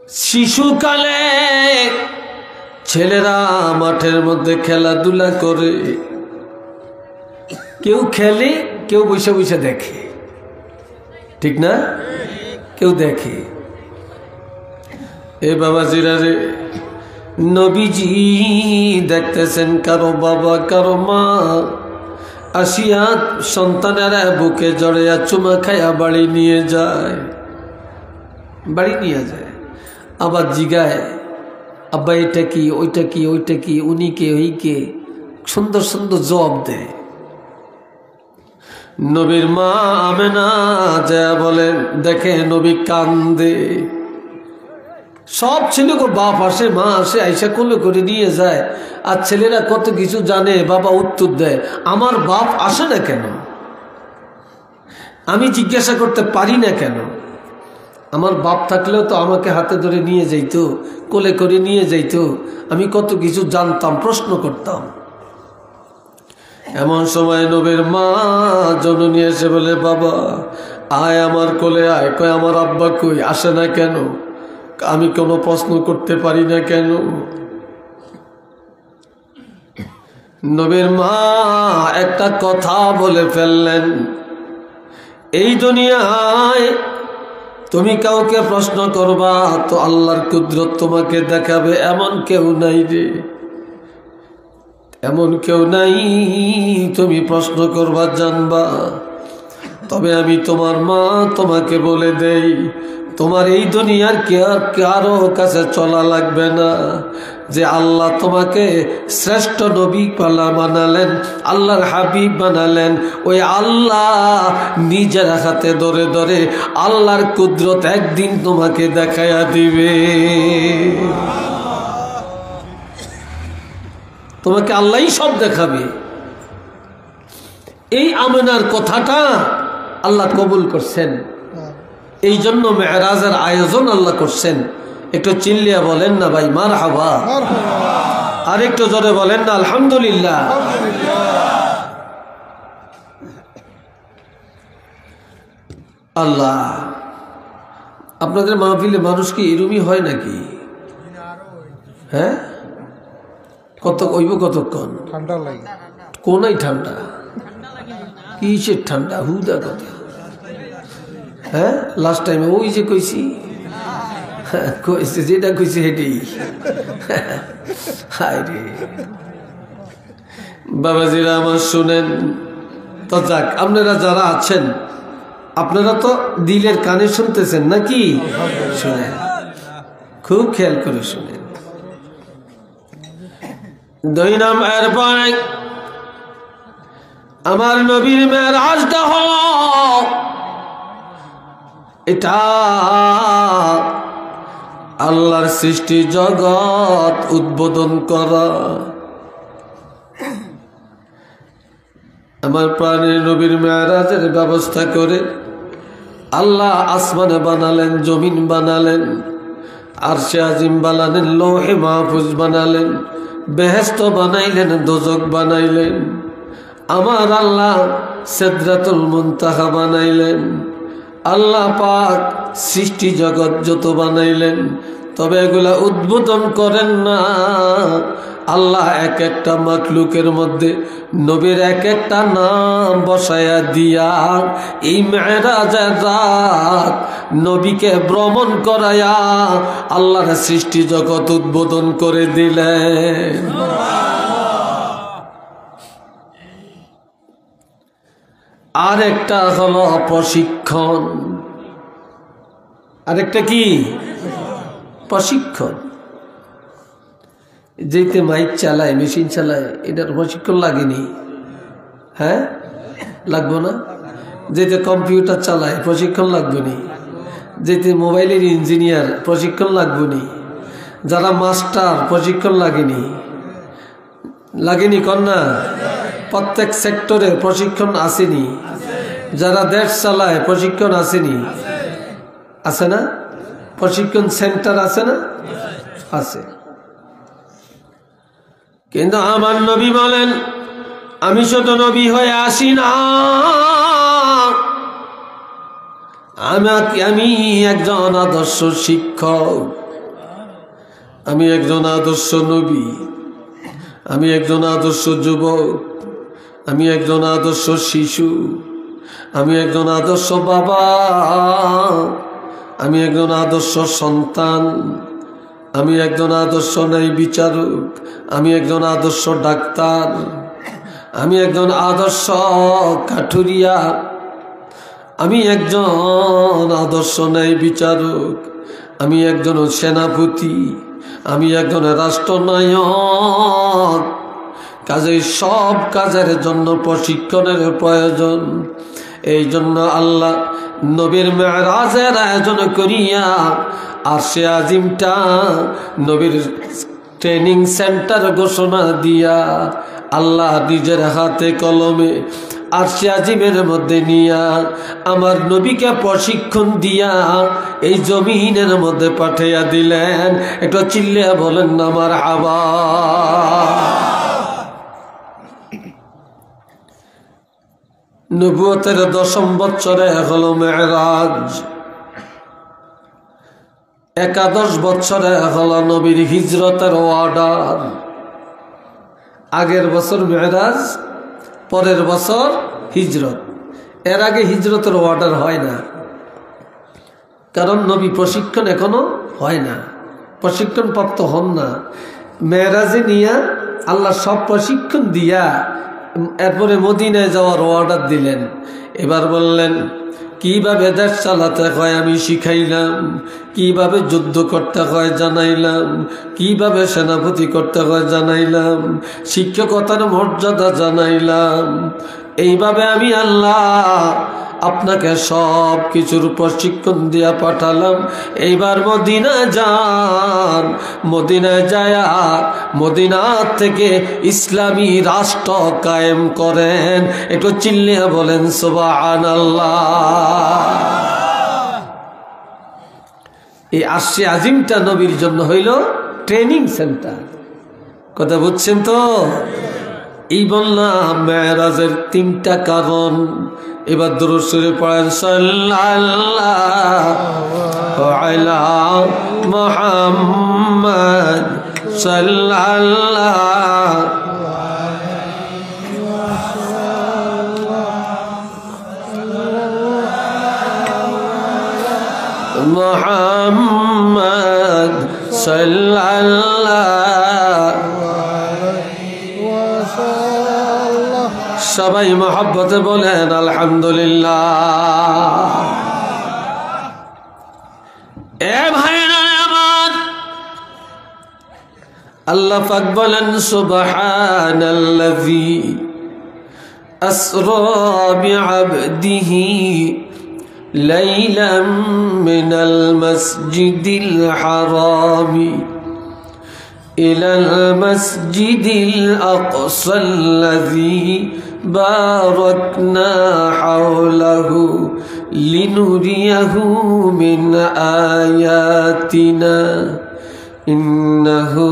শিশুকালে ছেলেরা মাঠের মধ্যে খেলাধুলা করে, কেউ খেলে, কেউ বসে বসে দেখে, ঠিক না? কেউ দেখে। এ বাবাজিরা রে, নবীজি দেখতেছেন কারো বাবা কারো মা আসিয়া সন্তানেরা বুকে জড়িয়া চুমা খাইয়া বাড়ি নিয়ে যায়, বাড়ি নিয়ে যায়। আবার জিগায়, আব্বা এটা কি, ওইটা কি, ওইটা কি, উনি কে, ওই কে, সুন্দর সুন্দর জবাব দেয়। নবীর মা আমেনা যা বলেন, দেখে নবী কান্দে। সব ছেলেকে বাপ আসে, মা আসে, আইসা কোলে করে নিয়ে যায়, আর ছেলেরা কত কিছু জানে। বাবা উত্তর দেয়, আমার বাপ আসে না কেন? আমি জিজ্ঞাসা করতে পারি না কেন? আমার বাপ থাকলেও তো আমাকে হাতে ধরে নিয়ে যাইতো, কোলে করে নিয়ে যাইতো, আমি কত কিছু জানতাম, প্রশ্ন করতাম। এমন সময় নবীর মা জননী এসে বলে, বাবা আয় আমার কোলে আয়। কয়, আমার আব্বা কই, আসে না কেন? আমি কোনো প্রশ্ন করতে পারি না কেন? নবীর মা একটা কথা বলে ফেললেন, এই দুনিয়ায় তুমি কাউকে প্রশ্ন করবা তো আল্লাহর কুদরত তোমাকে দেখাবে, এমন কেউ নাই রে, এমন কেউ নাই তুমি প্রশ্ন করবা জানবা। তবে আমি তোমার মা, তোমাকে বলে দেই, তোমার এই দুনিয়ার কারো কাছে চলা লাগবে না। যে আল্লাহ তোমাকে শ্রেষ্ঠ নবী বানালেন, আল্লাহর হাবিব বানালেন, ওই আল্লাহ নিজের হাতে ধরে ধরে আল্লাহর কুদরত একদিন তোমাকে দেখাইয়া দিবে। তোমাকে আল্লাহই সব দেখাবে। এই আমেনার কথাটা আল্লাহ কবুল করছেন, এই জন্য মেরাজের আয়োজন আল্লাহ করছেন। একটু চিল্লিয়া বলেন না ভাই মারহাবা, আর একটু জোরে বলেন না আলহামদুলিল্লাহ। আল্লাহ, আপনাদের মাহফিলে মানুষ কি এরমই হয় নাকি? হ্যাঁ, কত কইব, কতক্ষণ ঠান্ডা লাগে, কোনাই ঠান্ডা, কিসের ঠান্ডা, হুদা কথা। হ্যাঁ, লাস্ট টাইমে ওই যে কইছি, কইছে যেটা কইছে হেঁটেই। হায় রে বাবাজিরা আমার, শুনেন তো। যাক, আপনারা যারা আছেন, আপনারা তো দিলের কানে শুনতেছেন নাকি? শুনেন, খুব খেয়াল করে শুনেন। 2 নম্বর পরে আমার নবীর মেরাজটা হলো এটা আল্লাহর সৃষ্টি জগৎ উদ্বোধন করা। আমার প্রাণের নবীর মেরাজের ব্যবস্থা করে আল্লাহ আসমানে বানালেন, জমিন বানালেন, আরশে আজিম বানালেন, লৌহে মাহফুজ বানালেন, বেহেশত বানাইলেন, দোজক বানাইলেন। আমার আল্লাহ সিদরাতুল মুনতাহা বানাইলেন। আল্লাহ পাক সৃষ্টি জগৎ যত বানাইলেন, তবে এগুলা উদ্বোধন করেন না। আল্লাহ এক একটা মাখলুকের মধ্যে নবীর এক একটা নাম বসায়া দিয়া এই মেরাজের রাত নবীকে ভ্রমণ করায়া আল্লাহর সৃষ্টি জগৎ উদ্বোধন করে দিলেন। আর একটা হলো প্রশিক্ষণ, আরেকটা কি? প্রশিক্ষণ। যেতে মাইক চালায়, মেশিন চালায়, এটার প্রশিক্ষণ লাগেনি? হ্যাঁ, লাগবো না? যেতে কম্পিউটার চালায়, প্রশিক্ষণ লাগবে নি? যেতে মোবাইলের ইঞ্জিনিয়ার, প্রশিক্ষণ লাগবে নি? যারা মাস্টার, প্রশিক্ষণ লাগেনি? লাগেনি কন্যা? প্রত্যেক সেক্টরে প্রশিক্ষণ আসেনি? যারা দেশ চালায় প্রশিক্ষণ আসেনি? আছে না? প্রশিক্ষণ সেন্টার আছে না? আছে। কিন্তু আমার নবী বলেন, আমি শুধু নবী হয়ে আসি না, আমি একজন আদর্শ শিক্ষক। আমি একজন আদর্শ নবী, আমি একজন আদর্শ যুবক, আমি একজন আদর্শ শিশু, আমি একজন আদর্শ বাবা, আমি একজন আদর্শ সন্তান, আমি একজন আদর্শ ন্যায় বিচারক, আমি একজন আদর্শ ডাক্তার, আমি একজন আদর্শ কাঠুরিয়া, আমি একজন আদর্শ ন্যায় বিচারক, আমি একজন সেনাপতি, আমি একজন রাষ্ট্রনায়ক। কাজেই সব কাজের জন্য প্রশিক্ষণের প্রয়োজন। এই জন্য আল্লাহ নবীর মেরাজের আয়োজন করিয়া আরশে আজিমটা নবীর ট্রেনিং সেন্টার ঘোষণা দিয়া আল্লাহ নিজের হাতে কলমে আরশে আজিমের মধ্যে নিয়া আমার নবীকে প্রশিক্ষণ দিয়া এই জমিনের মধ্যে পাঠাইয়া দিলেন। একটু চিল্লিয়া বলেন না মারহাবা। নবুয়তের 10ম বছরে হলো মেরাজ, 11 বছরে হলো নবীর হিজরতের অর্ডার। আগের বছর মেরাজ, পরের বছর হিজরত। এর আগে হিজরতের অর্ডার হয় না, কারণ নবী প্রশিক্ষণ এখনো হয় না, প্রশিক্ষণ প্রাপ্ত হন না। মেরাজে নিয়া আল্লাহ সব প্রশিক্ষণ দিয়া এরপরে মদিনায় যাওয়ার অর্ডার দিলেন। এবার বললেন কিভাবে দেশ চালাতে হয় আমি শিখাইলাম, কিভাবে যুদ্ধ করতে হয় জানাইলাম, কিভাবে সেনাপতি করতে হয় জানাইলাম, শিক্ষকতার মর্যাদা জানাইলাম। এইভাবে আমি আল্লাহ আপনাকে সব কিছুর প্রশিক্ষণ দিয়া পাঠালাম। এইবার মদিনা যান, মদিনায় যায়া মদিনা থেকে ইসলামী রাষ্ট্র কায়েম করেন। একটু চিল্লিয়া বলেন সুবহানাল্লাহ। এই আরশে আজিমটা নবীর জন্য হইল ট্রেনিং সেন্টার। কথা বুঝছেন তো? এই বললাম মেরাজের 3টা কারণ। এবার দুরূদ শরীফ পড়েন সাল্লাল্লাহু আলা মুহাম্মদ সাল্লাল্লাহু মুহাম্মদ সাল্লাল্লাহু। সবাই মহব্বতে বলেন আলহামদুলিল্লাহ। এ ভাইরা আমার, আল্লাহ পাক বলেন সুবহানাল্লাযী আসরা বিআবদিহি লাইলাম মিনাল মাসজিদিল হারামি ইলাল মাসজিদিল আকসাল্লাযী বারাকনা হাওলাহু লিনুরিয়াহু মিন আয়াতিনা ইন্নাহু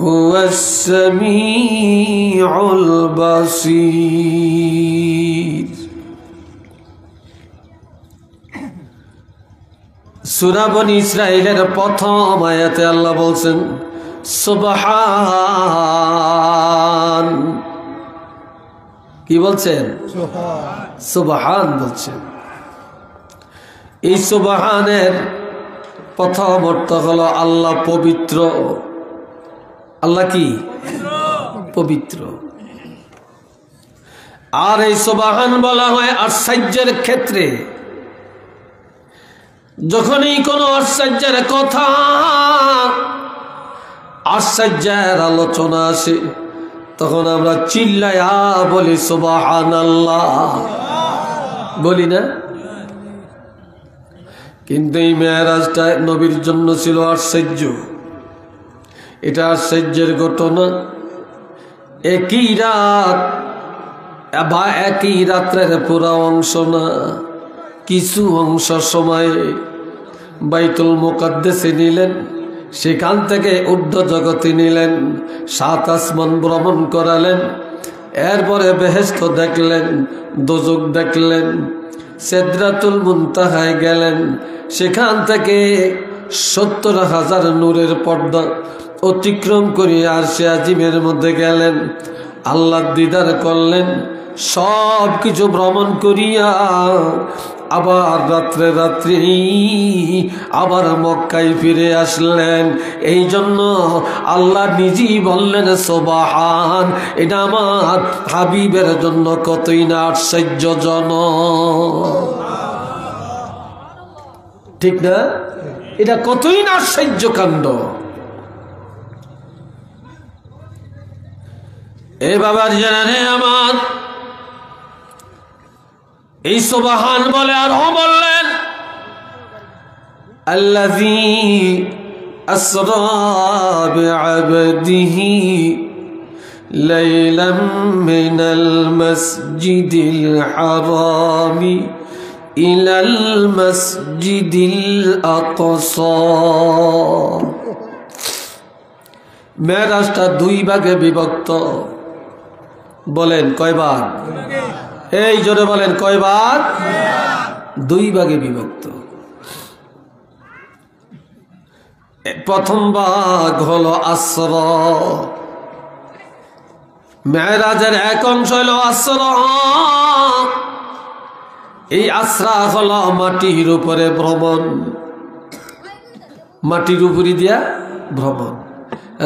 হুয়াস সামিউল বাসীর। সূরা বনী ইসরাঈলের প্রথম আয়াতে আল্লাহ বলছেন সুবহান। কি বলছেন? সুবহান বলছেন। এই সুবহানের প্রথম অর্থ হলো আল্লাহ পবিত্র। আল্লাহ কি? পবিত্র। আর এই সুবহান বলা হয় আশ্চর্যের ক্ষেত্রে। যখনই কোনো আশ্চর্যের কথা, আশ্চর্যের আলোচনা আসে, তখন আমরা চিল্লায়া বলি সুবহানাল্লাহ, বলি না? কিন্তু এই মেরাজটা নবীর জন্য ছিল আশ্চর্য। এটা আশ্চর্যের ঘটনা। একই রাত বা একই রাত্রের পুরা অংশ না, কিছু অংশ সময়ে বাইতুল মুকাদ্দাসে নিলেন, সেখান থেকে ঊর্ধ্ব জগতে নিলেন, 7 আসমান ভ্রমণ করালেন। এরপরে বেহেশত দেখলেন, দোজখ দেখলেন, সিদরাতুল মুনতাহায় গেলেন। সেখান থেকে 70,000 নূরের পর্দা অতিক্রম করে আরশে আজিমের মধ্যে গেলেন, আল্লাহ দিদার করলেন। সব কিছু ভ্রমণ করিয়া আবার রাত্রে রাত্রি আবার মক্কায় ফিরে আসলেন। এই জন্য আল্লাহ নিজেই বললেন সুবহান, এটা আমার হাবিবের জন্য কতই না আশ্চর্যজনক। ঠিক না? এটা কতই না আশ্চর্য কাণ্ড। এ বাবার জানে আমার এই সুবহান বলে আর বললেন আল্লাযী আসরা বিআবদিহি লাইলাম মিনাল মাসজিদিল হারামি ইলাল মাসজিদিল আকসা। মেরাজটা 2 ভাগে বিভক্ত। বলেন কয় ভাগ? এই জোরে বলেন কয় ভাগ? 2 ভাগে বিভক্ত। প্রথম ভাগ হলো আসরা। মেরাজের এক অংশ হলো আসরা। এই আসরা হলো মাটির উপরে ভ্রমণ, মাটির উপরে দিয়া ভ্রমণ।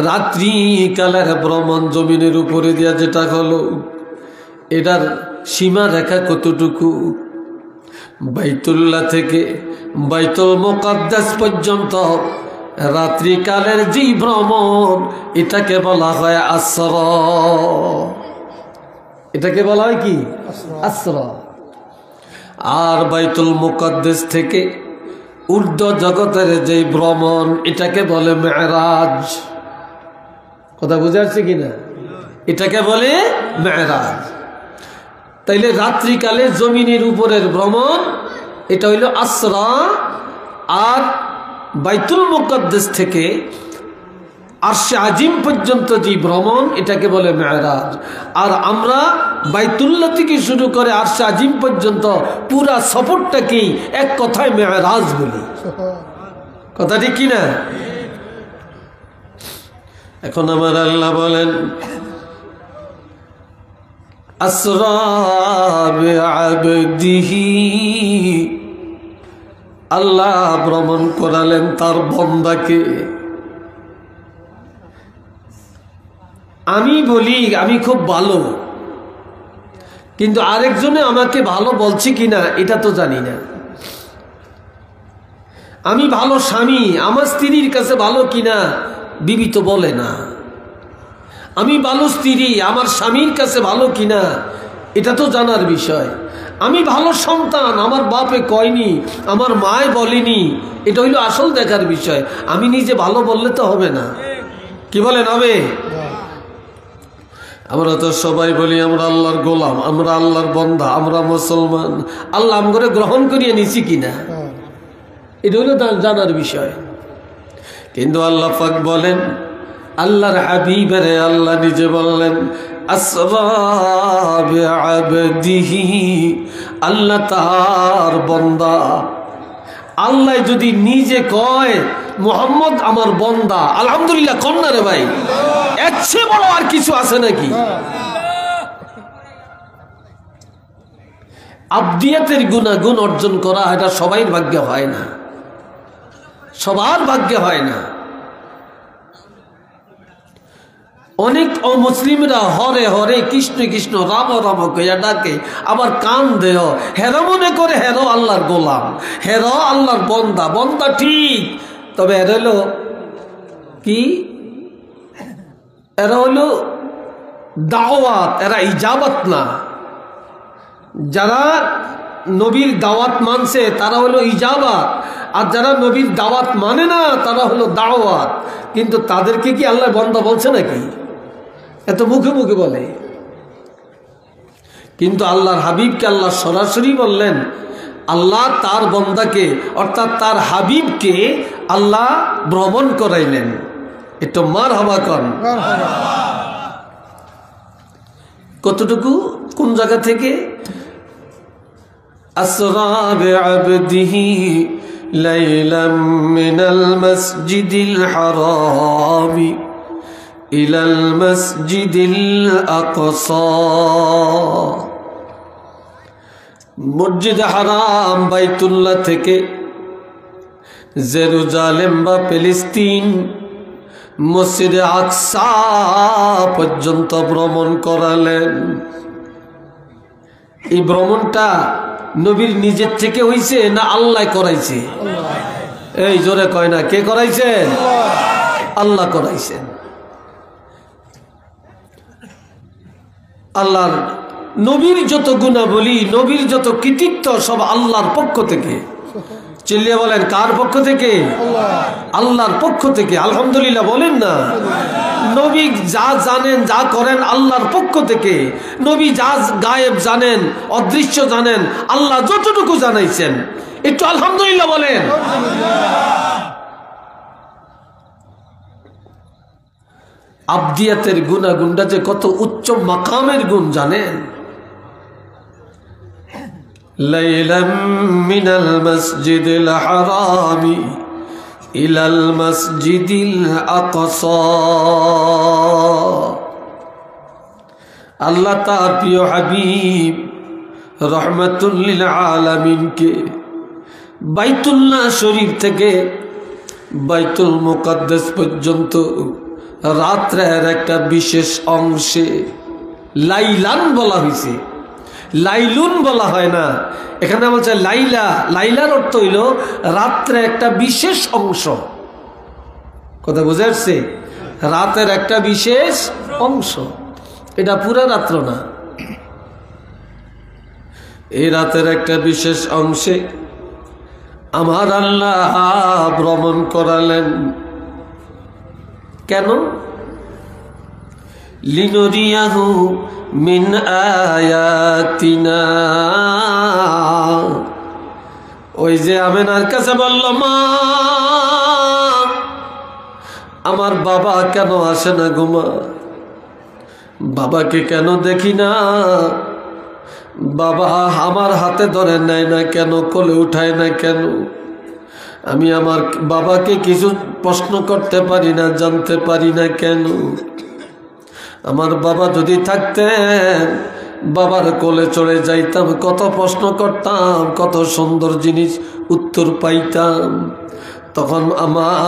রাত্রি কালের ভ্রমণ জমিনের উপরে দিয়া যেটা হলো, এটার সীমা রেখা কতটুকু? বাইতুল্লাহ থেকে বাইতুল মুকাদ্দাস পর্যন্ত রাত্রিকালের যে ভ্রমণ, এটাকে বলা হয় আসরা। এটাকে বলা হয় কি? আসরা। আর বাইতুল মুকাদ্দাস থেকে ঊর্ধ্ব জগতের যে ভ্রমণ, এটাকে বলে মেরাজ। কথা বুঝে আসছে কিনা? এটাকে বলে মেরাজ। তাইলে রাত্রিকালে জমিনের উপরের ভ্রমণ এটা হইল আসরা। আর বাইতুল মুকাদ্দাস থেকে আরশে আজিম পর্যন্ত যে ভ্রমণ, এটাকে বলে মেরাজ। আর আমরা বাইতুল্লাহ থেকে শুরু করে আরশে আজিম পর্যন্ত পুরা সফরটাকেই এক কথায় মেরাজ বলি। কথা ঠিক কিনা? এখন আমার আল্লাহ বলেন আসরা বিআবদিহি, আল্লাহ ভ্রমণ করালেন তার বান্দাকে। আমি বলি আমি খুব ভালো, কিন্তু আরেকজনে আমাকে ভালো বলছে কিনা এটা তো জানি না। আমি ভালো স্বামী, আমার স্ত্রীর কাছে ভালো কিনা বিবি তো বলে না। আমি ভালো স্ত্রী, আমার স্বামীর কাছে ভালো কিনা এটা তো জানার বিষয়। আমি ভালো সন্তান, আমার বাপে কয়নি, আমার মায় বলেনি, এটা হইল আসল দেখার বিষয়। আমি নিজে ভালো বললে তো হবে না। কি বলেন হবে? আমরা তো সবাই বলি আমরা আল্লাহর গোলাম, আমরা আল্লাহর বান্দা, আমরা মুসলমান। আল্লাহ আমগরে গ্রহণ করিয়ে নিছি কিনা এটা হইল জানার বিষয়। কিন্তু আল্লাহ পাক বলেন, আল্লাহর হাবিবের আল্লাহ নিজে বললেন আসরা বিআবদিহি, আল্লাহ তার বান্দা। আল্লাহ যদি নিজে কয় মুহাম্মদ আমার বান্দা, আলহামদুলিল্লাহ কন্যা রে ভাই, এর চেয়ে বড় আর কিছু আছে নাকি? আবদিয়াতের গুণাগুণ অর্জন করা এটা সবাই ভাগ্যে হয় না, সবার ভাগ্যে হয় না। অনেক অমুসলিমরা হরে হরে কৃষ্ণ কৃষ্ণ রাম রাম কইয়া ডাকে, আবার কান দেহ হেরো মনে করে হেরো আল্লাহর গোলাম, হেরো আল্লাহর বন্দা। বন্দা ঠিক, তবে এরা হলো কি? এরা হলো দাওয়াত, এরা ইজাবাত না। যারা নবীর দাওয়াত মানছে তারা হলো ইজাবাত, আর যারা নবীর দাওয়াত মানে না তারা হলো দাওয়াত। কিন্তু তাদেরকে কি আল্লাহ বন্দা বলছে নাকি? এত মুখে মুখে বলে। কিন্তু আল্লাহর হাবিবকে আল্লাহ সরাসরি বললেন, আল্লাহ তার বন্দাকে অর্থাৎ তার হাবিবকে আল্লাহ ভ্রমণ করাইলেন। একটু মারহাবা কন। কতটুকু? কোন জায়গা থেকে? আসরা বিআবদিহি লাইলাম মিনাল মসজিদিল হারামি ইলাল মসজিদিল আকসা। মসজিদ হারাম বাইতুল্লাহ থেকে জেরুজালেম বা ফিলিস্তিন মসজিদে আকসা পর্যন্ত ভ্রমণ করালেন। এই ভ্রমণটা নবীর নিজের থেকে হইছে না আল্লাহ করাইছে? এই জোরে কয় না, কে করাইছেন? আল্লাহ করাইছেন। আল্লাহর নবীর যত গুণাবলী, নবীর যত কৃতিত্ব সব আল্লাহর পক্ষ থেকে। চিল্লিয়ে বলেন, কার পক্ষ থেকে? আল্লাহর পক্ষ থেকে। আলহামদুলিল্লাহ বলেন না। নবী যা জানেন, যা করেন আল্লাহর পক্ষ থেকে। নবী যা গায়েব জানেন, অদৃশ্য জানেন, আল্লাহ যতটুকু জানাইছেন, একটু আলহামদুলিল্লাহ বলেন। আবদিয়াতের গুণাগুণটা যে কত উচ্চ মাকামের গুণ জানেন? লাইলাম মিনাল মসজিদিল হারামি ইলাল মসজিদিল আকসা। আল্লাহ তার প্রিয় হাবিব রহমাতুল লিল আলামিনকে বাইতুল্লাহ শরীফ থেকে বাইতুল মুকাদ্দাস পর্যন্ত রাত্রের একটা বিশেষ অংশে লাইলান বলা হয়েছে, লাইলুন বলা হয় না। এখানে বলছে লাইলা। লাইলার অর্থ হইল রাত্রে একটা বিশেষ অংশ। কথা বুঝে আসছে? রাতের একটা বিশেষ অংশ, এটা পুরা রাত্র না। এই রাতের একটা বিশেষ অংশে আমার আল্লাহ ভ্রমণ করালেন। কেন? লিনুরিয়াহু মিন আয়াতিনা। ওই যে আমেনার কাছে বলল, মা আমার বাবা কেন আসে না গো মা? বাবাকে কেন দেখি না? বাবা আমার হাতে ধরে নেয় না কেন? কোলে উঠায় না কেন? আমি আমার বাবাকে কিছু প্রশ্ন করতে পারি না, জানতে পারি না কেন? আমার বাবা যদি থাকতেন, বাবার কোলে চড়ে যাইতাম, কত প্রশ্ন করতাম, কত সুন্দর জিনিস উত্তর পাইতাম। তখন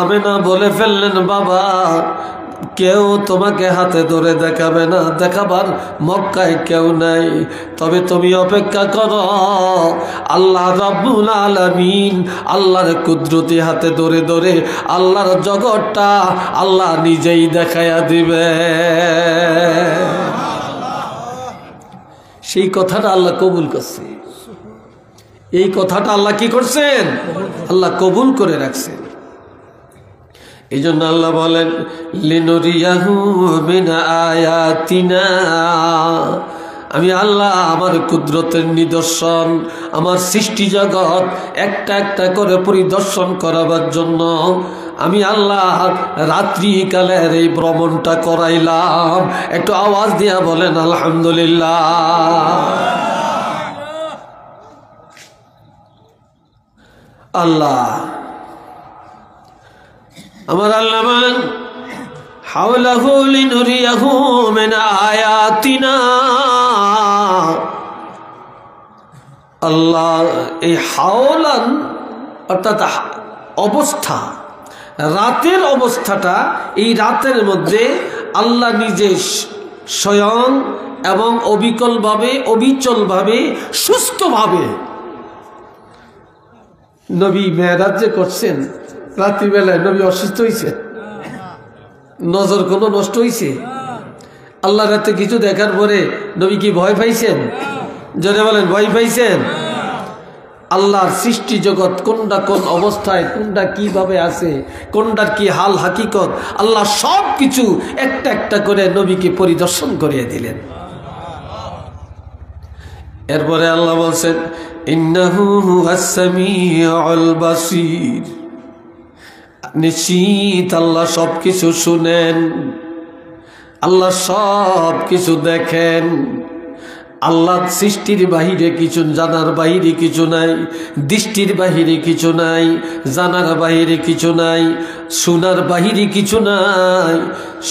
আমেনা বলে ফেললেন, বাবা কেউ তোমাকে হাতে ধরে দেখাবে না, দেখাবার মক্কায় কেউ নাই। তবে তুমি অপেক্ষা করো, আল্লাহ রাব্বুল আলামিন আল্লাহর কুদরতি হাতে ধরে ধরে আল্লাহর জগৎটা আল্লাহ নিজেই দেখাইয়া দিবে। সেই কথাটা আল্লাহ কবুল করছে। এই কথাটা আল্লাহ কি করছেন? আল্লাহ কবুল করে রাখছেন। এই জন্য আল্লাহ বলেন, লিনুরিয়াহু মিন আয়াতিনা। আমি আল্লাহ আমার কুদরতের নিদর্শন, আমার সৃষ্টি জগৎ একটা একটা করে পরিদর্শন করাবার জন্য আমি আল্লাহ রাত্রিকালের এই ভ্রমণটা করাইলাম। একটু আওয়াজ দিয়া বলেন আলহামদুলিল্লাহ। আল্লাহ আমার আল্লাহ বলেন, হাওলাহু লিনুরিয়াহু মিন আয়াতিনা। আল্লাহ এই হাওলান অর্থাৎ অবস্থা, রাতের অবস্থাটা, এই রাতের মধ্যে আল্লাহ নিজে স্বয়ং এবং অবিকলভাবে, অবিচলভাবে, সুস্থভাবে নবী মেরাজ যে করছেন। রাত্রিবেলায় নবী অসুস্থ হয়েছে? নজর কোনো নষ্ট হয়েছে? আল্লাহ রাতে কিছু দেখার পরে নবী কি ভয় পাইছেন? জোরে বলেন, ভয় পাইছেন? আল্লাহর সৃষ্টি জগৎ কোনটা কোন অবস্থায়, কোনটা কিভাবে আছে, কোনটার কি হাল হাকিকত, আল্লাহ সব কিছু একটা একটা করে নবীকে পরিদর্শন করিয়ে দিলেন। এরপরে আল্লাহ বলছেন, ইন্নাহু হুয়াস সামিউল বাসীর। নিশ্চিত আল্লাহ সব কিছু শুনেন, আল্লাহ সব কিছু দেখেন, আল্লাহ সৃষ্টির বাহিরে কিছু, জানার বাহিরে কিছু নাই, দৃষ্টির বাহিরে কিছু নাই, জানার বাহিরে কিছু নাই, শোনার বাহিরে কিছু নাই,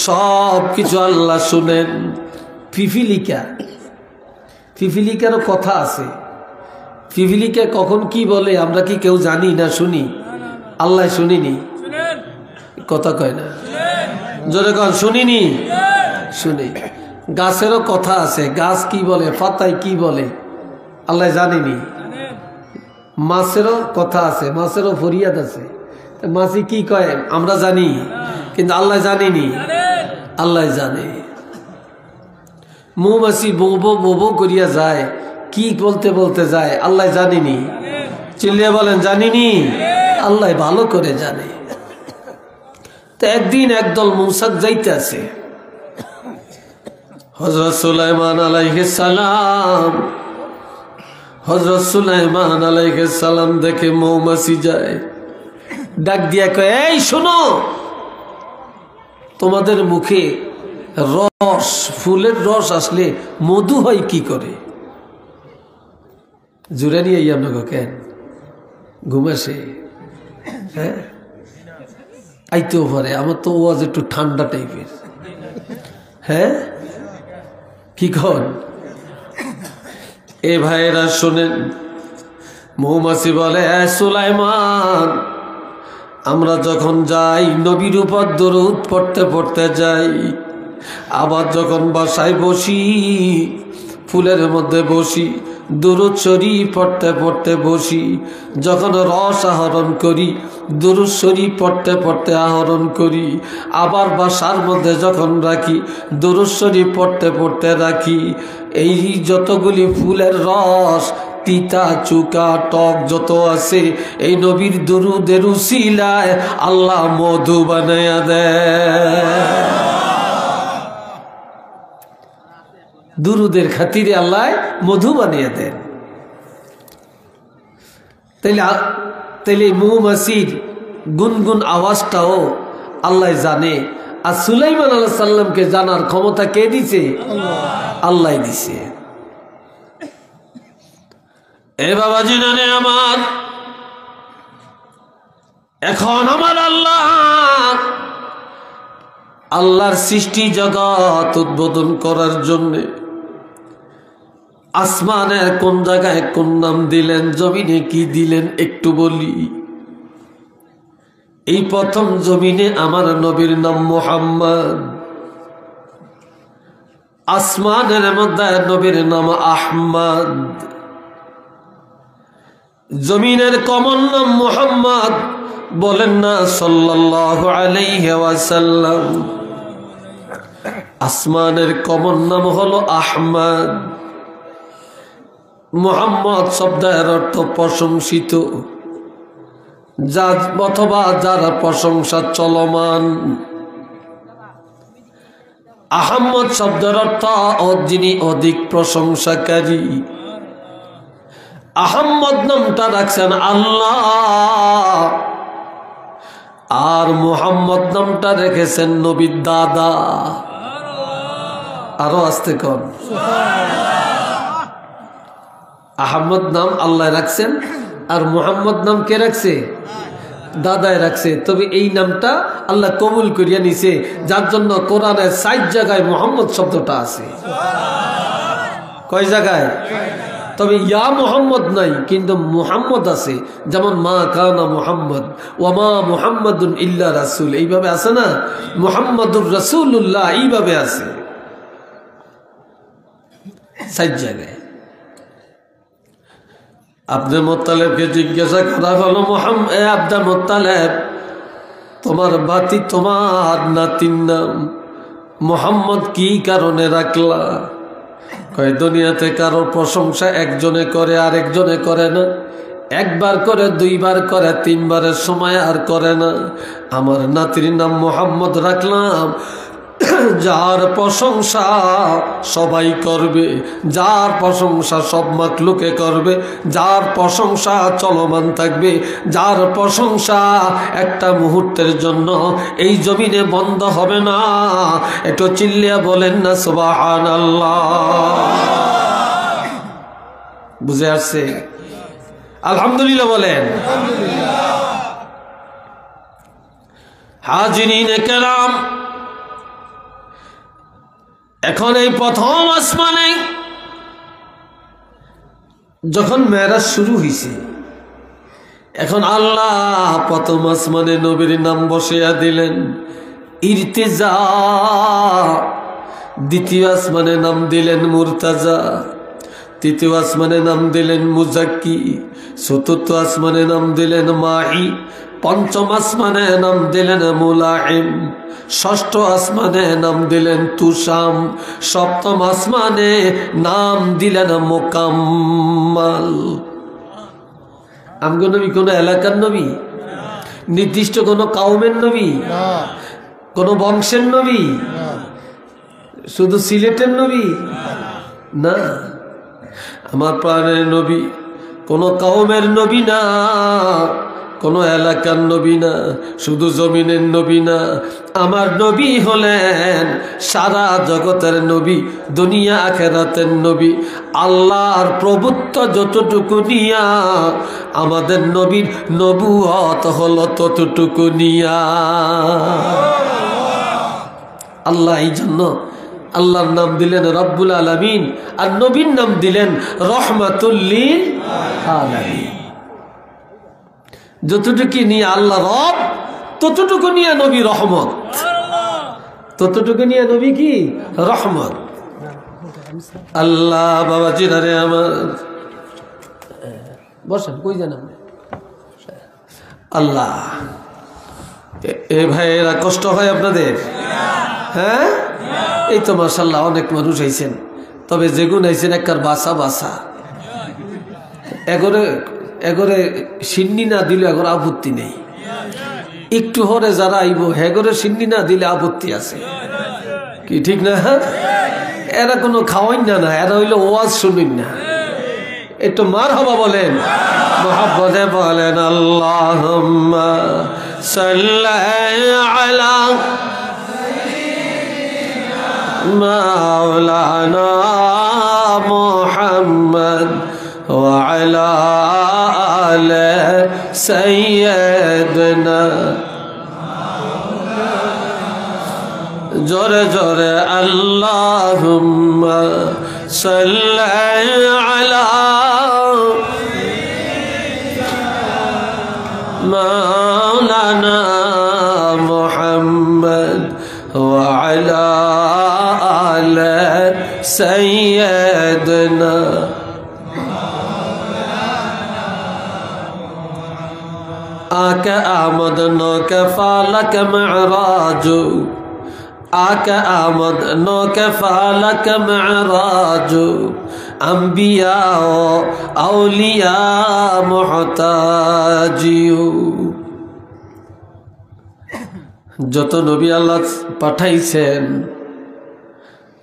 সব কিছু আল্লাহ শুনেন। পিপিলিকা, পিপিলিকারও কথা আছে। পিপিলিকা কখন কি বলে আমরা কি কেউ জানি না শুনি? আল্লাহ শুনিনি, কথা কয় না, জোরে কন শুনিনি, শুনি। গাছেরও কথা আছে, গাছ কি বলে, পাতায় কি বলে আল্লাহ জানেনি। মাছেরও কথা আছে, মাছেরও ফরিয়াদ আছে, মাছি কি কয় আমরা জানি, কিন্তু আল্লাহ জানেনি, আল্লাহ জানে। মৌমাছি বোবো বোবো করিয়া যায়, কি বলতে বলতে যায় আল্লাহ জানেনি। চিল্লিয়ে বলেন জানিনি, আল্লাহ ভালো করে জানে। তো একদিন একদল মৌসাক যাইতে আছে, হযরত সুলাইমান আলাইহিস সালাম, হযরত সুলাইমান আলাইহিস সালাম দেখে মৌমাছি যায়, ডাক দিয়া কয় এই শোনো, তোমাদের মুখে রস, ফুলের রস আসলে মধু হয় কি করে? জুড়ে নিয়ে আপনাকে কেন ঘুম আসে? হ্যাঁ আইতেও পারে, আমার তো ওয়াজ একটু ঠান্ডা টাইপের। হ্যাঁ কি কন এ ভাইয়েরা শোনেন, মৌমাছি বলে সুলাইমান, আমরা যখন যাই নবীর উপর দরুদ পড়তে পড়তে যাই, আবার যখন বাসায় বসি ফুলের মধ্যে বসি দুরূদ শরীফ পড়তে পড়তে বসি, যখন রস আহরণ করি দুরূদ শরীফ পড়তে পড়তে আহরণ করি, আবার বাসার মধ্যে যখন রাখি দুরূদ শরীফ পড়তে পড়তে রাখি। এই যতগুলি ফুলের রস, তিতা চুকা টক যত আছে, এই নবীর দুরুদের উসিলায় আল্লাহ মধু বানায়া দেয়। দুরুদের খাতিরে আল্লাহ মধু বানিয়ে দেন। তাইলে মৌমাছির গুনগুন আওয়াজটাও আল্লাহ জানে। আর সুলাইমান আলাইহিস সালামকে জানার ক্ষমতা কে দিছে? আল্লাহ দিছে। এ বাবাজি জানে আমার, এখন আমার আল্লাহর সৃষ্টি জগৎ উদ্বোধন করার জন্যে আসমানের কোন জায়গায় কোন নাম দিলেন, জমিনে কি দিলেন একটু বলি। এই প্রথম জমিনে আমার নবীর নাম মুহাম্মদ, আসমানের মধ্যে নবীর নাম আহমদ, জমিনের কমন নাম মুহাম্মদ, বলেন না সাল্লাল্লাহু আলাইহি ওয়াসাল্লাম। আসমানের কমন নাম হলো আহমদ। মুহাম্মদ শব্দের অর্থ প্রশংসিত, যা অথবা যার প্রশংসা চলমান। আহমদ শব্দের অর্থ যিনি অধিক প্রশংসাকারী। আহমদ নামটা রাখছেন আল্লাহ, আর মুহাম্মদ নামটা রেখেছেন নবীর দাদা। আরো আসতে কন, আহমদ নাম আল্লাহ রাখছেন, আর মুহাম্মদ নাম কে রাখছে? দাদায় রাখছে। তবে এই নামটা আল্লাহ কবুল করিয়া নিছে, যার জন্য কোরআনের ৬০ জায়গায় মুহাম্মদ শব্দটা আছে। কয় জায়গায়? তবে ইয়া মুহাম্মদ নাই, কিন্তু মুহাম্মদ আছে। যেমন মা কানা মুহাম্মদ ওয়া মা মুহাম্মাদুন ইল্লা রাসূল, এইভাবে আছে না, মুহাম্মাদুর রাসূলুল্লাহ এইভাবে আছে ৬০ জায়গায়। আব্দুল মুত্তালিবকে জিজ্ঞাসা করা হলো, আব্দুল মুত্তালিব, তোমার বাতি, তোমার নাতির নাম মুহাম্মদ কি কারণে রাখলা? কয় দুনিয়াতে কারোর প্রশংসা একজনে করে আর একজনে করে না, একবার করে, দুইবার করে, তিনবারের সময় আর করে না। আমার নাতির নাম মুহাম্মদ রাখলাম, যার প্রশংসা সবাই করবে, যার প্রশংসা সব মাখলুকে করবে, যার প্রশংসা চলমান থাকবে, যার প্রশংসা একটা মুহূর্তের জন্য এই জমিনে বন্ধ হবে না। একটু চিল্লিয়া বলেন না সুবহানাল্লাহ। বুঝে আসছে? আলহামদুলিল্লাহ বলেন। হাজিরিনে কেরাম, এখন এই প্রথম আসমানে যখন মেরাজ শুরু হয়েছে, এখন আল্লাহ প্রথম আসমানে নবীর নাম বসাইয়া দিলেন ইরতিজা, দ্বিতীয় আসমানে নাম দিলেন মুরতাজা, তৃতীয় আসমানে নাম দিলেন মুজাক্কি, চতুর্থ আসমানে নাম দিলেন মাহি, পঞ্চম আসমানে নাম দিলেন মুলাহিম, ষষ্ঠ আসমানে নাম দিলেন তুষাম, সপ্তম আসমানে নাম দিলেন মোকাম্মাল। আমগো নবী কোন এলাকার নবী? নির্দিষ্ট কোন কাউমের নবী? কোন বংশের নবী? শুধু সিলেটের নবী না, আমার প্রাণের নবী কোন কাউমের নবী না, কোন এলাকার নবী না, শুধু জমিনের নবী না। আমার নবী হলেন সারা জগতের নবী, দুনিয়া আখিরাতের নবী। আল্লাহর প্রভুত্ব যতটুকু নিয়া আমাদের নবীর নবুয়ত হলো ততটুকু নিয়া। আল্লাহ এই জন্য আল্লাহর নাম দিলেন রব্বুল আলামিন, আর নবীর নাম দিলেন রহমাতুল লিল আলামিন। যতটুকু নিয়ে আল্লাহ রব, ততটুকু নিয়ে নবী রহমত, ততটুকু নিয়ে নবী কি রহমত। আল্লাহ বাবাজি রে আমার, বসেন, কই যান আপনি? আল্লাহ, এ ভাইয়েরা কষ্ট হয় আপনাদের? হ্যাঁ, এই তো মাশাআল্লাহ অনেক মানুষ আইছেন, তবে যেগুন আইছেন একবার বাসা বাসা, এগরে সিন্নি না দিলে এগর আপত্তি নেই। একটু হরে যারা আইব হেগরে সিন্নি না দিলে আপত্তি আছে, কি ঠিক না? এরা কোনো খাওয়াই না, এরা হইলো ওয়াজ শুনুন না। একটু মারহাবা বলেন, মুহাব্বতে বলেন আল্লাহুম্মা সাল্লি আলা মাওলানা মুহাম্মদ ওয়া আলা আলি সাইয়্যিদিনা। জোরে জোরে আল্লাহুম্মা সাল্লি আলা মাওলানা মুহাম্মদ ওয়া আলা আলি সাইয়্যিদিনা। आका आमद नो के फालक मेराजू, आका आमद नो के फालक मेराजू, अंबिया औलिया मुहताजियो। যত নবী আল্লাহ পাঠাইছেন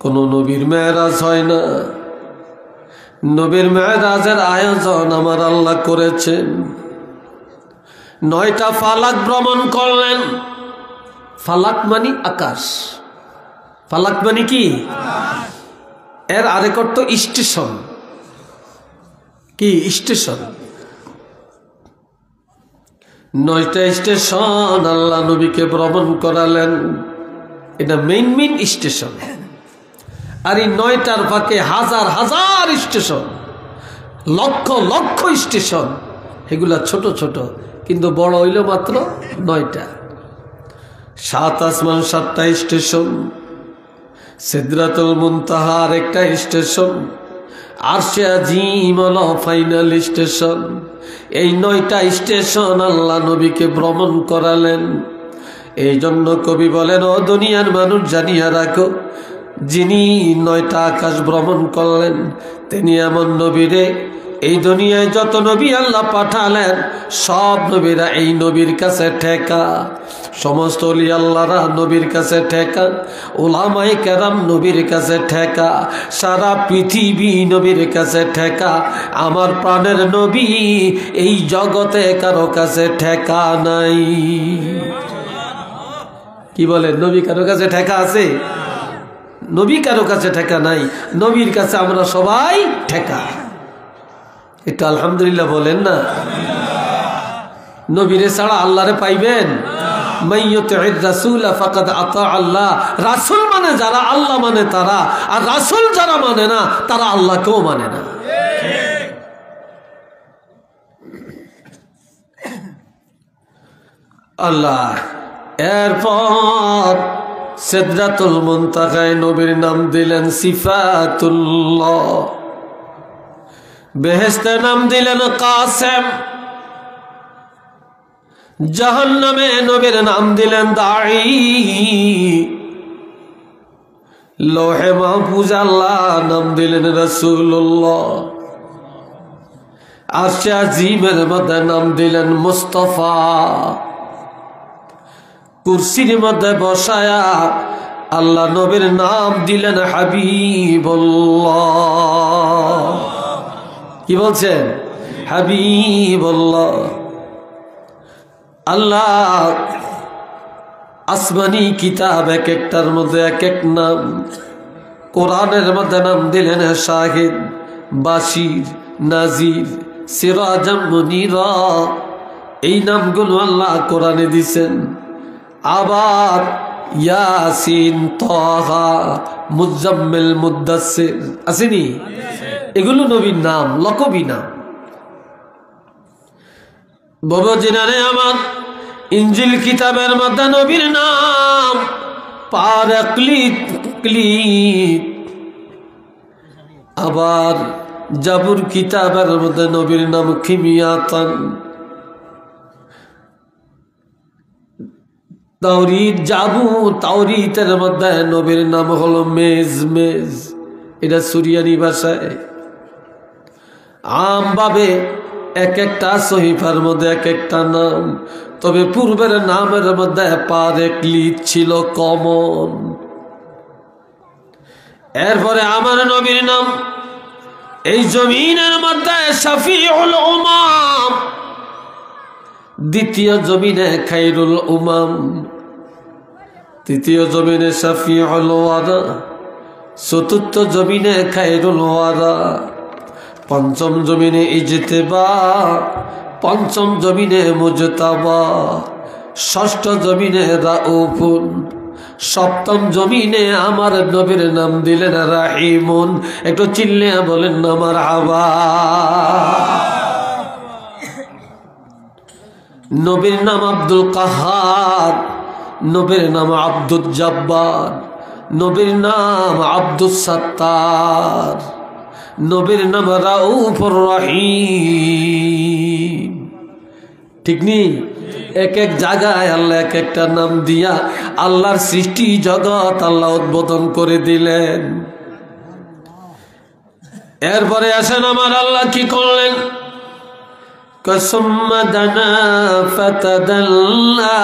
কোন নবীর মেরাজ হয় না। নবীর মেরাজের আয়োজন আমার আল্লাহ করেছেন। 9টা ফালাক ভ্রমণ করলেন। ফালাক মানে আকাশ, ফালাক মানে কি? এর আরেক অর্থ স্টেশন। কি স্টেশন? 9টা স্টেশন আল্লাহ নবীকে ভ্রমণ করালেন। এটা মেইন স্টেশন। আর এই 9টার ফাঁকে হাজার হাজার স্টেশন, লক্ষ লক্ষ স্টেশন। এগুলা ছোট ছোট, কিন্তু বড় হইল মাত্র 9টা। 7 আসমান 7টা স্টেশন, সিদরাতুল মুনতাহার একটা স্টেশন, আরশে আজিম হলো ফাইনাল স্টেশন। এই 9টা স্টেশন আল্লাহ নবীকে ভ্রমণ করালেন। এই জন্য কবি বলেন, ও দুনিয়ার মানুষ জানিয়া রাখো, যিনি 9টা আকাশ ভ্রমণ করলেন তিনি এমন নবীরে এই দুনিয়ায় যত নবী আল্লাহ পাঠালেন সব নবীরা এই নবীর কাছে ঠেকা। সমস্ত ওলি আল্লাহরা নবীর কাছে ঠেকা, উলামায়ে কেরাম নবীর কাছে ঠেকা, সারা পৃথিবী নবীর কাছে ঠেকা। আমার প্রাণের নবী এই জগতে কারো কাছে ঠেকা নাই। কি বলেন, নবী কারো কাছে ঠেকা আছে? নবী কারো কাছে ঠেকা নাই। নবীর কাছে আমরা সবাই ঠেকা। একটু আলহামদুলিল্লাহ বলেন না। নবীরে ছাড়া আল্লাহরে পাইবেন? মাইয়ুতির রাসূল ফাকাদ আতা আল্লাহ। রাসূল মানে যারা, আল্লাহ মানে তারা। আর রাসূল যারা মানে না, তারা আল্লাহকেও মানে না। আল্লাহ এরপর সিদরাতুল মুনতাহায় নবীর নাম দিলেন সিফাতুল্লাহ, বেহেশতের নাম দিলেন কাসেম, জাহান্নামে নবীর নাম দিলেন দাঈ, লৌহে মাহফুজ আল্লাহ নাম দিলেন রাসূলুল্লাহ, আরশে আজিমের মধ্যে নাম দিলেন মুস্তাফা, কুরসির মধ্যে বসায়া আল্লাহ নবীর নাম দিলেন হাবিবুল্লাহ। কি বলছেন? হাবিবুল্লাহ। আল্লাহ আসমানি কিতাব এক একটার মধ্যে এক এক নাম। কোরআনের মধ্যে নাম দিলেন শাহিদ, বাশির, নাজির, সিরাজাম মুনীরা। এই নামগুলো আল্লাহ কোরআনে দিছেন। আবার ইয়াসিন, তাহা, মুজাম্মিল, মুদ্দাসসির আসেনি? এগুলো নবীর নাম, লকবি নাম। বাবা জিনারে আমার, ইনজিল কিতাবের মধ্যে নবীর নাম পারাক্লিত। আবার জাবুর কিতাবের মধ্যে নবীর নাম খিমিয়াতান। তাওরীত, জাবুর, তাওরীতের মধ্যে নবীর নাম হলো মেজ। এটা সুরিয়ানি ভাষায়। আমভাবে এক একটা সহিফার মধ্যে এক একটা নাম, তবে পূর্বের নামের মধ্যে পারাক্লিত ছিল কমন। এরপরে আমার নবীর নাম এই জমিনের মধ্যে শাফিউল উমাম, দ্বিতীয় জমিনে খায়রুল উমাম, তৃতীয় জমিনে শাফিউল ওয়ারা, চতুর্থ জমিনে খায়রুল ওয়ারা, পঞ্চম জমিনে ইজতেবা, পঞ্চম জমিনে মুজতাবা, ষষ্ঠ জমিনে রাউফুন, সপ্তম জমিনে আমার নবীর নাম দিলেন রাহিমুন। একটু চিল্লে বলেন না মারহাবা। নবীর নাম আব্দুল কাহার, নবীর নাম আব্দুল জব্বার, নবীর নাম আব্দুস সাত্তার, নবীর নাম রাউফুর রহিম। ঠিক নেই? এক এক জায়গায় আল্লাহ এক একটা নাম দিয়া আল্লাহর সৃষ্টি জগৎ আল্লাহ উদ্বোধন করে দিলেন। এরপরে আসেন আমার আল্লাহ কি করলেন? সুম্মা দানা ফাতাদাল্লা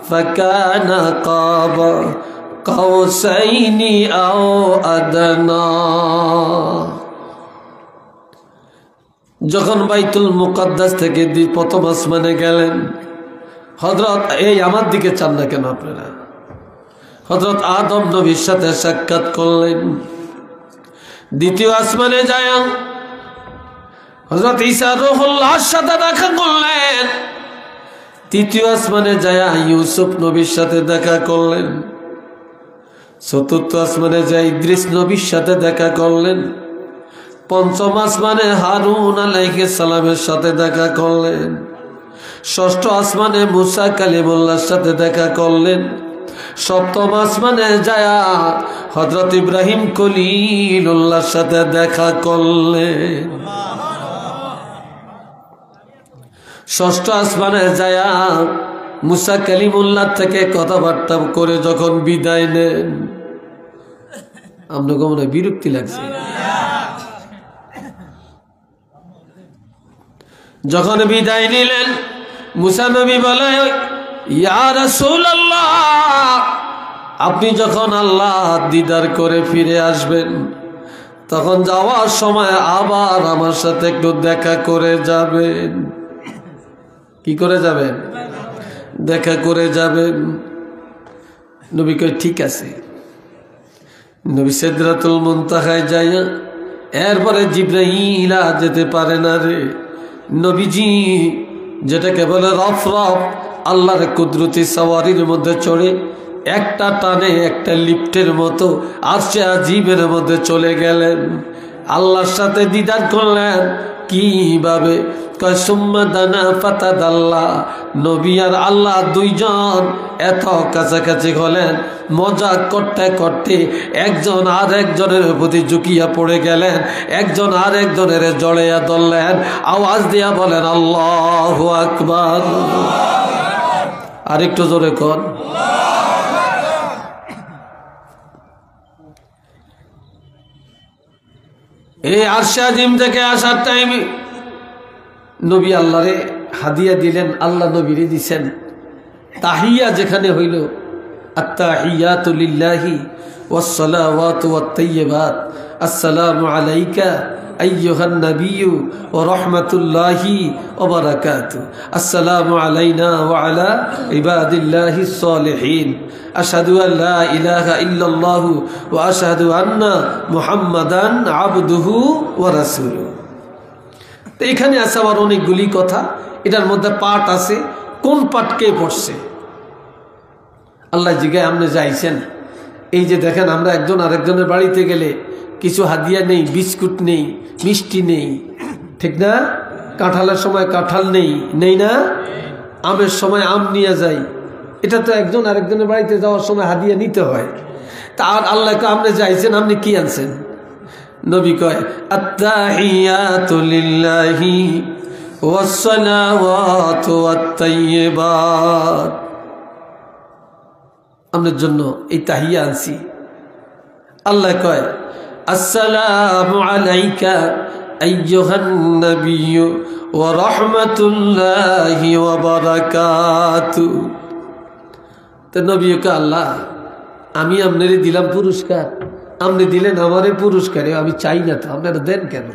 ফাকানা কাবা কাউসাইনি আও আদনা। যখন বাইতুল মুকাদ্দাস থেকে প্রথম আসমানে গেলেন, হযরত এই আমার দিকে চান না কেন আপনারা? হযরত আদম নবীর সাথে সাক্ষাৎ করলেন। দ্বিতীয় আসমানে যায় হযরত ঈসা রূহুল্লাহর সাথে দেখা করলেন। তৃতীয় আসমানে যায় ইউসুফ নবীর সাথে দেখা করলেন। চতুর্থ আসমানে যায় ইদ্রিস নবীর সাথে দেখা করলেন। পঞ্চম আসমানে হারুন আলাইহিস সালামের সাথে দেখা করলেন। ষষ্ঠ আসমানে মুসা কালিমুল্লাহর সাথে দেখা করলেন। সপ্তম আসমানে যায়া হযরত ইব্রাহিম খলিলুল্লাহর সাথে দেখা করলেন। ষষ্ঠ আসমানে যায়া মুসা কালিমুল্লাহ থেকে কথাবার্তা করে যখন বিদায় নেন, আপনাকে মনে হয় বিরক্তি লাগছে। যখন বিদায় নিলেন, মুসা নবী বলে, ইয়া রাসূলুল্লাহ, আপনি যখন আল্লাহ দিদার করে ফিরে আসবেন, তখন যাওয়ার সময় আবার আমার সাথে একটু দেখা করে যাবেন। কি করে যাবেন? দেখা করে যাবেন। নবী কয় ঠিক আছে। নবী সিদরাতুল মুনতাহায় যাইয়া এরপরে জিব্রাইল যেতে পারে না রে নবীজি, যেটাকে বলে রফ রফ, আল্লাহর কুদরতি সওয়ারির মধ্যে চড়ে একটা টানে একটা লিফটের মতো আরশে আজিমের মধ্যে চলে গেলেন, আল্লাহর সাথে দিদার করলেন। কিভাবে? কয় সুম্মা দানা ফাতাদাল্লাহ। নবী আর আল্লাহ দুইজন এত কাছাকাছি হলেন, মজা করতে করতে একজন আর একজনের প্রতি ঝুঁকিয়া পড়ে গেলেন, একজন আর একজনের জড়াইয়া ধরলেন, আওয়াজ দিয়া বলেন আল্লাহু আকবার। আরেকটু জোরে কর। এই আরশে আজিম থেকে আসার টাইমে নবী আল্লাহরে হাদিয়া দিলেন, আল্লাহ নবীরে দিছেন তাহিয়া, যেখানে হইল আত্তাহিয়াতু লিল্লাহি ওয়াসসালাওয়াতু ওয়াত-তাইয়্যিবাত, আসসালামু আলাইকা আইয়ুহান নাবিয়্যু ওয়া রাহমাতুল্লাহি ওয়া বারাকাতুহু, আসসালামু আলাইনা ওয়া আলা ইবাদিল্লাহিস সালিহিন, আশহাদু আল লা ইলাহা ইল্লাল্লাহু ওয়া আশহাদু আন্না মুহাম্মাদান আবদুহু ওয়া রাসূলুহু। তো এখানে আছে আবার অনেকগুলি কথা, এটার মধ্যে পাঠ আছে, কোন পাঠ কে পড়ছে আল্লাহ জিগায় আপনি যাইছেন। এই যে দেখেন, আমরা একজন আরেকজনের বাড়িতে গেলে কিছু হাদিয়া নেই, বিস্কুট নেই, মিষ্টি নেই, ঠিক না? কাঁঠালের সময় কাঁঠাল নেই, নেই না? আমের সময় আম নিয়ে যাই, এটা তো একজন আরেকজনের বাড়িতে যাওয়ার সময় হাদিয়া নিতে হয়। তা আর আল্লাহকে আপনি যাইছেন, আপনি কি আনছেন? নবী কয় আত্তাহিয়াতু লিল্লাহি ওয়াসসালাওয়াতু ওয়াত-তাইয়্যিবাত, আপনার জন্য এই তাহিয়া আনছি। আল্লাহ কয় আসসালামু আলাইকা আইয়ুহান নাবিয়্যু ওয়া রাহমাতুল্লাহি ওয়া বারাকাতুহু। তো নবী কয় আল্লাহ, আমি আপনারে দিলাম পুরস্কার, আপনি দিলেন আমারে পুরস্কারে, আমি চাই না তো, আপনারা দেন কেন?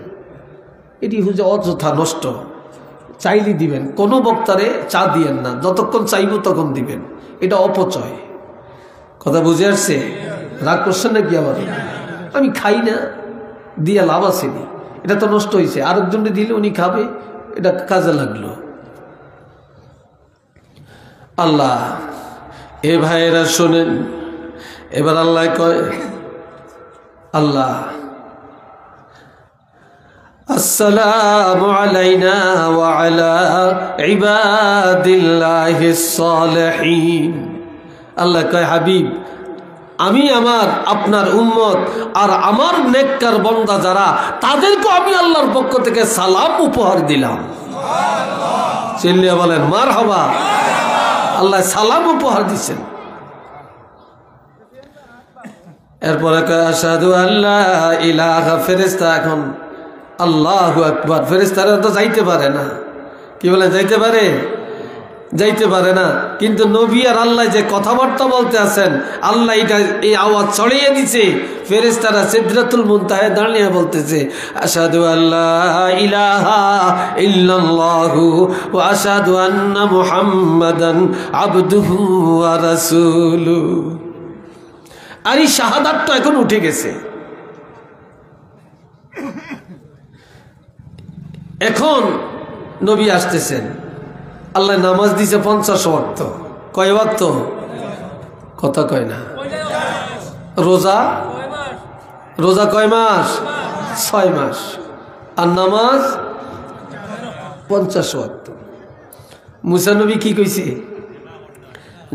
এটি হচ্ছে অযথা নষ্ট। চাইলে দিবেন, কোনো বক্তারে চা দিয়েন না, যতক্ষণ চাইব তখন দিবেন, এটা অপচয়। কথা বুঝে আসছে? রাগ করছেন নাকি আবার? আমি খাই না, দিয়ে লাভ আসেনি, এটা তো নষ্ট হয়েছে, আরেকজনে দিলে উনি খাবে, এটা কাজে লাগলো। আল্লাহ, এ ভাইয়েরা শোনেন, এবার আল্লাহ কয় আল্লাহ আসসালামু আলাইনা ওয়া আলা ইবাদিল্লাহিস সালিহিন। আল্লাহ কয় হাবিব, আমি আপনার উম্মত আর আমার নেককার বান্দা যারা, তাদেরকে আমি আল্লাহর পক্ষ থেকে সালাম উপহার দিলাম। চিল্লিয়া বলেন মারহাবা। আল্লাহ সালাম উপহার দিচ্ছেন। এরপরে কয় আশহাদু আল্লা ইলাহা, ফেরেশতা এখন আল্লাহু আকবার। ফেরেশতারা তো যাইতে পারে না, কি বলে যাইতে পারে? যাইতে পারে না, কিন্তু নবী আর আল্লাহ যে কথাবার্তা বলতে আছেন, আল্লাহ এটা এই আওয়াজ ছড়িয়ে দিছে। ফেরেশতারা সিদরাতুল মুনতাহায় দাঁড়িয়ে বলতেছে আশহাদু আল্লা ইলাহা ইল্লাল্লাহু ওয়া আশহাদু আন্না মুহাম্মাদান আবদুহু ওয়া রাসূলুহু। আর এই শাহাদাত তো এখন উঠে গেছে। এখন নবী আসতেছেন, আল্লাহ নামাজ দিছে 50 ওয়াক্ত। কয় ওয়াক্ত? কথা কয় না। রোজা, রোজা কয় মাস? 6 মাস। আর নামাজ 50 ওয়াক্ত। মুসা নবী কি কইছে?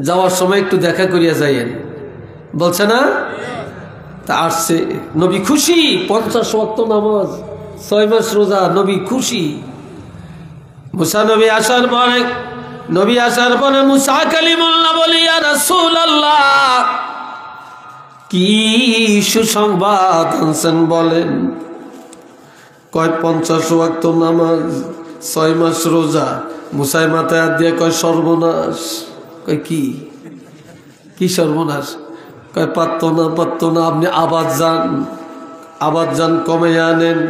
যাওয়ার সময় একটু দেখা করিয়া যাইয়েন, বলছে না? তা আসছে, নবী খুশি। 50 ওয়াক্ত নামাজ, 6 মাস রোজা, নবী খুশি। মুসা নবী আসার পরে মুসা কালিমুল্লাহ বলি ইয়া রাসূলুল্লাহ, কি সুসংবাদ আনছেন বলেন। কয় 50 ওয়াক্ত নামাজ, 6 মাস রোজা। মুসাই মাথায় হাত দিয়ে কয় সর্বনাশ। কয় কি সর্বনাশ? কয় পারতো না, আপনি আবাদ যান কমে আনেন।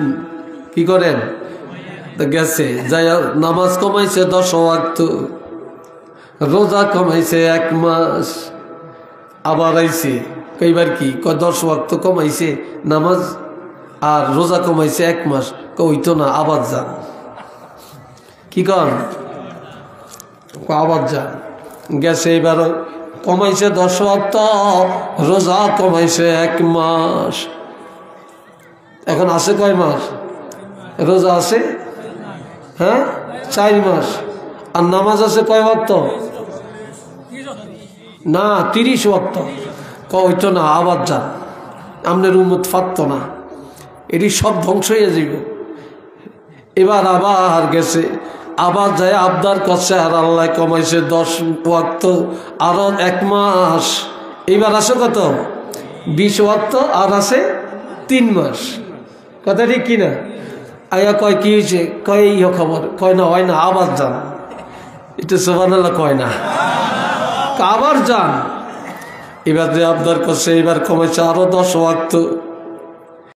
কি করেন? গেছে যাই, নামাজ কমাইছে 10 ওয়াক্ত, রোজা কমাইছে 1 মাস, আবার আইছে। কইবার কি? কয় 10 ওয়াক্ত কমাইছে নামাজ, আর রোজা কমাইছে 1 মাস, কইতো না আবার যান। কি কর আবার যান, গেছে এবার কমাইছে 10 ওয়াক্ত, রোজা কমাইছে 1 মাস। এখন আছে কয় মাস রোজা আছে? হ্যাঁ 4 মাস। আর নামাজ আছে কয় ওয়াক্ত? না 30 ওয়াক্ত। কইতো না আবার যান, আপনার উম্মত ফারত না, এটি সব ধ্বংস হয়ে যাবে। এবার আবার গেছে, আবার যায় আবদার করছে, আর আল্লাহ কমাইছে 10 ওয়াক্ত, আরো 1 মাস। এবার আছে কত? 20 ওয়াক্ত, আর আছে 3 মাস। কথা ঠিক কিনা? আয়া কয় কি হয়েছে? কয় এই খবর। কয় না হয় না, আবার যান। এটা সুবহানাল্লাহ কয় না, আবার যান। এবার যে আবদার করছে, এবার কমেছে আরো 10 ওয়াক্ত।